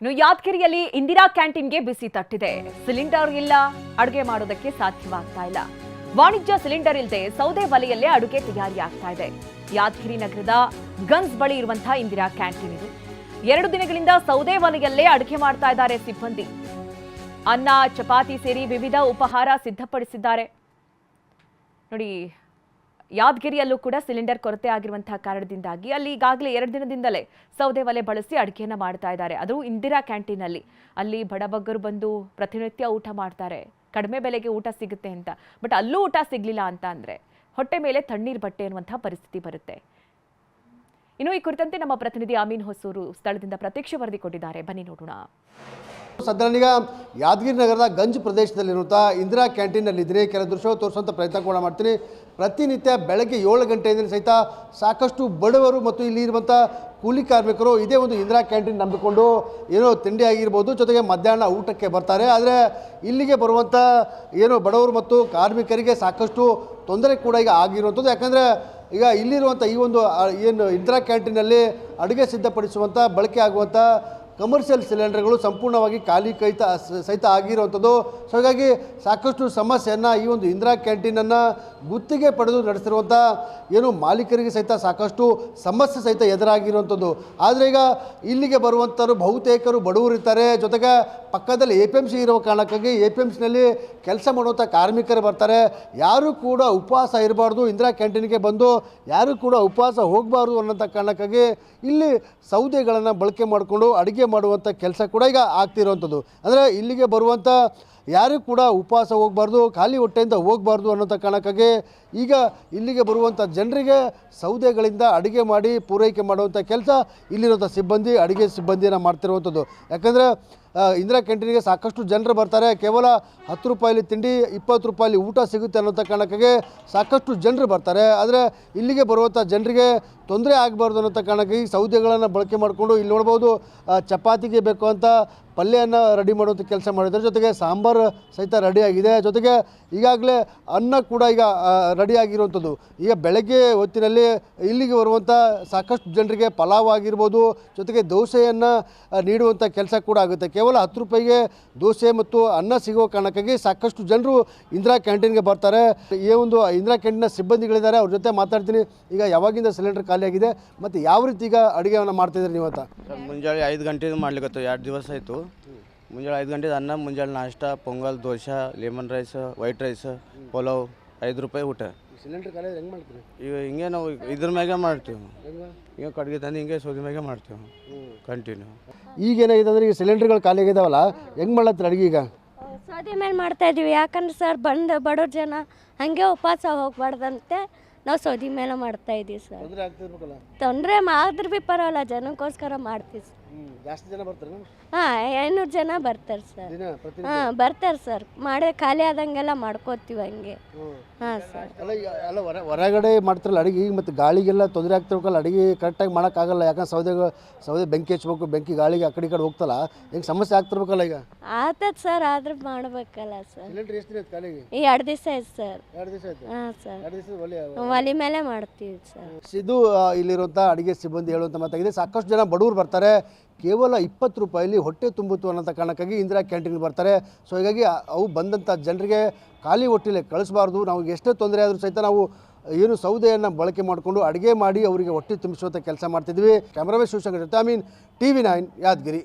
ಇನ್ನು ಯಾದಗಿರಿಯಲ್ಲಿ ಇಂದಿರಾ ಕ್ಯಾಂಟೀನ್ಗೆ ಬಿಸಿ ತಟ್ಟಿದೆ. ಸಿಲಿಂಡರ್ ಇಲ್ಲ, ಅಡುಗೆ ಮಾಡೋದಕ್ಕೆ ಸಾಧ್ಯವಾಗ್ತಾ ಇಲ್ಲ. ವಾಣಿಜ್ಯ ಸಿಲಿಂಡರ್ ಇಲ್ಲದೆ ಸೌದೆ ಒಲೆಯಲ್ಲೇ ಅಡುಗೆ ತಯಾರಿ ಆಗ್ತಾ ಇದೆ. ಯಾದಗಿರಿ ನಗರದ ಗಂಜ್ ಬಳಿ ಇರುವಂತಹ ಇಂದಿರಾ ಕ್ಯಾಂಟೀನ್ ಇದು. 2 ದಿನಗಳಿಂದ ಸೌದೆ ಒಲೆಯಲ್ಲೇ ಅಡುಗೆ ಮಾಡ್ತಾ ಇದ್ದಾರೆ ಸಿಬ್ಬಂದಿ. ಅನ್ನ, ಚಪಾತಿ ಸೇರಿ ವಿವಿಧ ಉಪಹಾರ ಸಿದ್ಧಪಡಿಸಿದ್ದಾರೆ. ನೋಡಿ, ಯಾದಗಿರಿಯಲ್ಲೂ ಕೂಡ ಸಿಲಿಂಡರ್ ಕೊರತೆ ಆಗಿರುವಂತಹ ಕಾರಣದಿಂದಾಗಿ ಅಲ್ಲಿ ಈಗಾಗಲೇ 2 ದಿನದಿಂದಲೇ ಸೌದೆ ಒಲೆ ಬಳಸಿ ಅಡುಗೆಯನ್ನು ಮಾಡ್ತಾ ಇದ್ದಾರೆ. ಅದು ಇಂದಿರಾ ಕ್ಯಾಂಟೀನ್ ಅಲ್ಲಿ ಬಡಬಗ್ಗರು ಬಂದು ಪ್ರತಿನಿತ್ಯ ಊಟ ಮಾಡ್ತಾರೆ. ಕಡಿಮೆ ಬೆಲೆಗೆ ಊಟ ಸಿಗುತ್ತೆ ಅಂತ. ಬಟ್ ಅಲ್ಲೂ ಊಟ ಸಿಗ್ಲಿಲ್ಲ ಅಂತ ಅಂದ್ರೆ ಹೊಟ್ಟೆ ಮೇಲೆ ತಣ್ಣೀರ್ ಬಟ್ಟೆ ಅನ್ನುವಂತಹ ಪರಿಸ್ಥಿತಿ ಬರುತ್ತೆ. ಇನ್ನು ಈ ಕುರಿತಂತೆ ನಮ್ಮ ಪ್ರತಿನಿಧಿ ಅಮೀನ್ ಹೊಸೂರು ಸ್ಥಳದಿಂದ ಪ್ರತ್ಯಕ್ಷ ವರದಿ ಕೊಟ್ಟಿದ್ದಾರೆ. ಬನ್ನಿ ನೋಡೋಣ. ಸದ್ಯನೀಗ ಯಾದಗಿರಿ ನಗರದ ಗಂಜ್ ಪ್ರದೇಶದಲ್ಲಿರುವಂಥ ಇಂದಿರಾ ಕ್ಯಾಂಟೀನಲ್ಲಿದ್ದೀನಿ. ಕೆಲ ದೃಶ್ಯ ತೋರಿಸುವಂಥ ಪ್ರಯತ್ನ ಕೂಡ ಮಾಡ್ತೀನಿ. ಪ್ರತಿನಿತ್ಯ ಬೆಳಗ್ಗೆ 7 ಗಂಟೆಯಿಂದ ಸಹಿತ ಸಾಕಷ್ಟು ಬಡವರು ಮತ್ತು ಇಲ್ಲಿ ಇರುವಂಥ ಕೂಲಿ ಕಾರ್ಮಿಕರು ಇದೇ ಒಂದು ಇಂದಿರಾ ಕ್ಯಾಂಟೀನ್ ನಂಬಿಕೊಂಡು ಏನೋ ತಿಂಡಿ ಆಗಿರ್ಬೋದು, ಜೊತೆಗೆ ಮಧ್ಯಾಹ್ನ ಊಟಕ್ಕೆ ಬರ್ತಾರೆ. ಆದರೆ ಇಲ್ಲಿಗೆ ಬರುವಂಥ ಏನೋ ಬಡವರು ಮತ್ತು ಕಾರ್ಮಿಕರಿಗೆ ಸಾಕಷ್ಟು ತೊಂದರೆ ಕೂಡ ಈಗ ಆಗಿರುವಂಥದ್ದು. ಯಾಕಂದರೆ ಈಗ ಇಲ್ಲಿರುವಂಥ ಈ ಒಂದು ಏನು ಇಂದಿರಾ ಕ್ಯಾಂಟೀನಲ್ಲಿ ಅಡುಗೆ ಸಿದ್ಧಪಡಿಸುವಂಥ ಬಳಕೆ ಆಗುವಂಥ ಕಮರ್ಷಿಯಲ್ ಸಿಲಿಂಡರ್ಗಳು ಸಂಪೂರ್ಣವಾಗಿ ಖಾಲಿ ಸಹಿತ ಆಗಿರುವಂಥದ್ದು. ಸೊ ಹಾಗಾಗಿ ಸಾಕಷ್ಟು ಸಮಸ್ಯೆಯನ್ನು ಈ ಒಂದು ಇಂದಿರಾ ಕ್ಯಾಂಟೀನನ್ನು ಗುತ್ತಿಗೆ ಪಡೆದು ನಡೆಸಿರುವಂಥ ಏನು ಮಾಲೀಕರಿಗೆ ಸಹಿತ ಸಾಕಷ್ಟು ಸಮಸ್ಯೆ ಸಹಿತ ಎದುರಾಗಿರುವಂಥದ್ದು. ಆದರೆ ಈಗ ಇಲ್ಲಿಗೆ ಬರುವಂಥವ್ರು ಬಹುತೇಕರು ಬಡವರು ಇರ್ತಾರೆ. ಜೊತೆಗೆ ಪಕ್ಕದಲ್ಲಿ APMC ಇರುವ ಕಾರಣಕ್ಕಾಗಿ APMCನಲ್ಲಿ ಕೆಲಸ ಮಾಡುವಂಥ ಕಾರ್ಮಿಕರು ಬರ್ತಾರೆ. ಯಾರೂ ಕೂಡ ಉಪವಾಸ ಇರಬಾರ್ದು, ಇಂದಿರಾ ಕ್ಯಾಂಟೀನ್ಗೆ ಬಂದು ಯಾರೂ ಕೂಡ ಉಪವಾಸ ಹೋಗಬಾರ್ದು ಅನ್ನೋಂಥ ಕಾರಣಕ್ಕಾಗಿ ಇಲ್ಲಿ ಸೌದೆಗಳನ್ನು ಬಳಕೆ ಮಾಡಿಕೊಂಡು ಅಡುಗೆ ಮಾಡುವಂಥ ಕೆಲಸ ಕೂಡ ಈಗ ಆಗ್ತಿರುವಂಥದ್ದು. ಅಂದರೆ ಇಲ್ಲಿಗೆ ಬರುವಂಥ ಯಾರೂ ಕೂಡ ಉಪವಾಸ ಹೋಗಬಾರ್ದು, ಖಾಲಿ ಹೊಟ್ಟೆಯಿಂದ ಹೋಗಬಾರ್ದು ಅನ್ನೋಂಥ ಕಾರಣಕ್ಕಾಗಿ ಈಗ ಇಲ್ಲಿಗೆ ಬರುವಂಥ ಜನರಿಗೆ ಸೌದೆಗಳಿಂದ ಅಡುಗೆ ಮಾಡಿ ಪೂರೈಕೆ ಮಾಡುವಂಥ ಕೆಲಸ ಇಲ್ಲಿರುವಂಥ ಸಿಬ್ಬಂದಿ, ಅಡುಗೆ ಸಿಬ್ಬಂದಿಯನ್ನು ಮಾಡ್ತಿರುವಂಥದ್ದು. ಯಾಕಂದರೆ ಇಂದಿರಾ ಕ್ಯಾಂಟೀನ್ಗೆ ಸಾಕಷ್ಟು ಜನರು ಬರ್ತಾರೆ. ಕೇವಲ 10 ರೂಪಾಯಲ್ಲಿ ತಿಂಡಿ, 20 ರೂಪಾಯಲ್ಲಿ ಊಟ ಸಿಗುತ್ತೆ ಅನ್ನೋಂಥ ಕಾರಣಕ್ಕಾಗಿ ಸಾಕಷ್ಟು ಜನರು ಬರ್ತಾರೆ. ಆದರೆ ಇಲ್ಲಿಗೆ ಬರುವಂಥ ಜನರಿಗೆ ತೊಂದರೆ ಆಗಬಾರ್ದು ಅನ್ನೋಂಥ ಕಾರಣಕ್ಕಾಗಿ ಸೌದೆಗಳನ್ನು ಬಳಕೆ ಮಾಡಿಕೊಂಡು ಇಲ್ಲಿ ನೋಡ್ಬೋದು ಚಪಾತಿಗೆ ಬೇಕು ಅಂತ ಪಲ್ಯವನ್ನು ರೆಡಿ ಮಾಡುವಂಥ ಕೆಲಸ ಮಾಡಿದ್ದಾರೆ. ಜೊತೆಗೆ ಸಾಂಬಾರು ಸಹಿತ ರೆಡಿಯಾಗಿದೆ. ಜೊತೆಗೆ ಈಗಾಗಲೇ ಅನ್ನ ಕೂಡ ಈಗ ರೆಡಿ ಆಗಿರುವಂಥದ್ದು. ಈಗ ಬೆಳಗ್ಗೆ ಹೊತ್ತಿನಲ್ಲಿ ಇಲ್ಲಿಗೆ ಬರುವಂಥ ಸಾಕಷ್ಟು ಜನರಿಗೆ ಪಲಾವ್ ಆಗಿರ್ಬೋದು, ಜೊತೆಗೆ ದೋಸೆಯನ್ನು ನೀಡುವಂಥ ಕೆಲಸ ಕೂಡ ಆಗುತ್ತೆ. ಕೇವಲ 10 ರೂಪಾಯಿಗೆ ದೋಸೆ ಮತ್ತು ಅನ್ನ ಸಿಗುವ ಕಾರಣಕ್ಕಾಗಿ ಸಾಕಷ್ಟು ಜನರು ಇಂದಿರಾ ಕ್ಯಾಂಟೀನ್ಗೆ ಬರ್ತಾರೆ. ಈ ಒಂದು ಇಂದಿರಾ ಕ್ಯಾಂಟೀನ್ನ ಸಿಬ್ಬಂದಿಗಳಿದ್ದಾರೆ, ಅವ್ರ ಜೊತೆ ಮಾತಾಡ್ತೀನಿ. ಈಗ ಯಾವಾಗಿಂದ ಸಿಲಿಂಡರ್ ಖಾಲಿಯಾಗಿದೆ ಮತ್ತು ಯಾವ ರೀತಿ ಈಗ ಅಡುಗೆಯನ್ನು ಮಾಡ್ತಿದ್ದೀರಿ ನೀವು ಅಂತ? ಮುಂಜಾನೆ 5 ಗಂಟೆದು ಮಾಡ್ಲಿಕ್ಕೆ 2 ದಿವಸ ಆಯಿತು. ಮುಂಜಾನೆ 5 ಗಂಟೆದು ಅನ್ನ, ಮುಂಜಾನೆ ನಾಷ್ಟ, pongal, dosa, lemon rice, white rice, pulao, 5 ರೂಪಾಯಿ ಊಟ. ಸಿಲಿಂಡರ್ ಖಾಲಿ ಹೆಂಗೆ ಮಾಡ್ತೀರಿ? ಈಗ ಹಿಂಗೆ ನಾವು ಇದ್ರ ಮ್ಯಾಗೆ ಮಾಡ್ತೀವಿ. ಈಗ ಕಡ್ಗೆ ತಂದು ಹಿಂಗೆ ಸೌದೆ ಮ್ಯಾಗೆ ಮಾಡ್ತೀವಿ ಕಂಟಿನ್ಯೂ. ಈಗೇನಾಗಿದೆ ಅಂದರೆ ಈಗ ಸಿಲಿಂಡರ್ಗಳು ಖಾಲಿ ಆಗಿದಾವಲ್ಲ, ಹೆಂಗೆ ಮಾಡ್ಲತ್ತೀರಿ ಅಡುಗೆ? ಈಗ ಸೌದೆ ಮೇಲೆ ಮಾಡ್ತಾಯಿದ್ದೀವಿ. ಯಾಕಂದ್ರೆ ಸರ್ ಬಡವ್ರ ಜನ ಹಾಗೆ ಉಪವಾಸ ಹೋಗ್ಬಾರ್ದಂತೆ ನಾವು ಸೌದೆ ಮೇಲೆ ಮಾಡ್ತಾಯಿದ್ದೀವಿ ಸರ್. ತೊಂದರೆ ಆದ್ರೆ ಭೀ ಪರವಾಗಿಲ್ಲ, ಜನಕ್ಕೋಸ್ಕರ ಮಾಡ್ತೀವಿ ಸರ್. ಜಾಸ್ತಿ ಜನ ಬರ್ತಾರೆ? ಹಾಂ, 500 ಜನ ಬರ್ತಾರೆ ಸರ್. ಹಾಂ, ಬರ್ತಾರೆ ಸರ್. ಮಾಡಿ ಖಾಲಿ ಆದಂಗೆಲ್ಲ ಮಾಡ್ಕೋತೀವಿ ಹಂಗೆ. ಹಾಂ ಸರ್. ಅಲ್ಲ ಹೊರಗಡೆ ಮಾಡ್ತಾರಲ್ಲ ಅಡುಗೆ, ಈಗ ಮತ್ತು ಗಾಳಿಗೆಲ್ಲ ತೊಂದರೆ ಆಗ್ತಿರ್ಬೇಕಲ್ಲ, ಅಡುಗೆ ಕರೆಕ್ಟಾಗಿ ಮಾಡೋಕ್ಕಾಗಲ್ಲ. ಯಾಕಂದ್ರೆ ಸೌದೆ ಬೆಂಕಿ ಹಚ್ಬೇಕು, ಬೆಂಕಿ ಗಾಳಿಗೆ ಆ ಕಡೆ ಹೋಗ್ತಲ್ಲ, ಹೆಂಗೆ ಸಮಸ್ಯೆ ಆಗ್ತಿರ್ಬೇಕಲ್ಲ ಈಗ? ಆತದ ಸರ್, ಆದ್ರೆ ಮಾಡ್ಬೇಕಲ್ಲ ಸರ್. ಸಿಲಿಂಡರ್ ಎಷ್ಟು ದಿನ ಖಾಲಿಗೆ? ಈ 2 ದಿವಸ ಆಯ್ತು ಸರ್. 2 ದಿವಸ ಆಯ್ತು? ಹಾಂ ಸರ್. 2 ದಿವಸ ಒಲೆ ಮೇಲೆ ಮಾಡ್ತೀವಿ ಸರ್. ಇದು ಇಲ್ಲಿರುವಂಥ ಅಡುಗೆ ಸಿಬ್ಬಂದಿ ಹೇಳುವಂಥ ಮಾತಾಗಿದೆ. ಸಾಕಷ್ಟು ಜನ ಬಡವರು ಬರ್ತಾರೆ. ಕೇವಲ 20 ರೂಪಾಯಲ್ಲಿ ಹೊಟ್ಟೆ ತುಂಬುತ್ತು ಅನ್ನೋಂಥ ಕಾರಣಕ್ಕಾಗಿ ಇಂದಿರಾ ಕ್ಯಾಂಟೀನ್ಗೆ ಬರ್ತಾರೆ. ಸೊ ಹೀಗಾಗಿ ಅವು ಬಂದಂಥ ಜನರಿಗೆ ಖಾಲಿ ಹೊಟ್ಟೆಲೆ ಕಳಿಸಬಾರ್ದು. ನಾವು ಎಷ್ಟೇ ತೊಂದರೆ ಆದರೂ ಸಹಿತ ನಾವು ಏನು ಸೌದೆಯನ್ನು ಬಳಕೆ ಮಾಡಿಕೊಂಡು ಅಡುಗೆ ಮಾಡಿ ಅವರಿಗೆ ಹೊಟ್ಟೆ ತುಂಬಿಸುವಂಥ ಕೆಲಸ ಮಾಡ್ತಿದ್ವಿ. ಕ್ಯಾಮ್ರಾಮನ್ ಶಿವಶಂಕರ್ ಜೊತೆ ಅಮೀನ್, TV9 ಯಾದಗಿರಿ.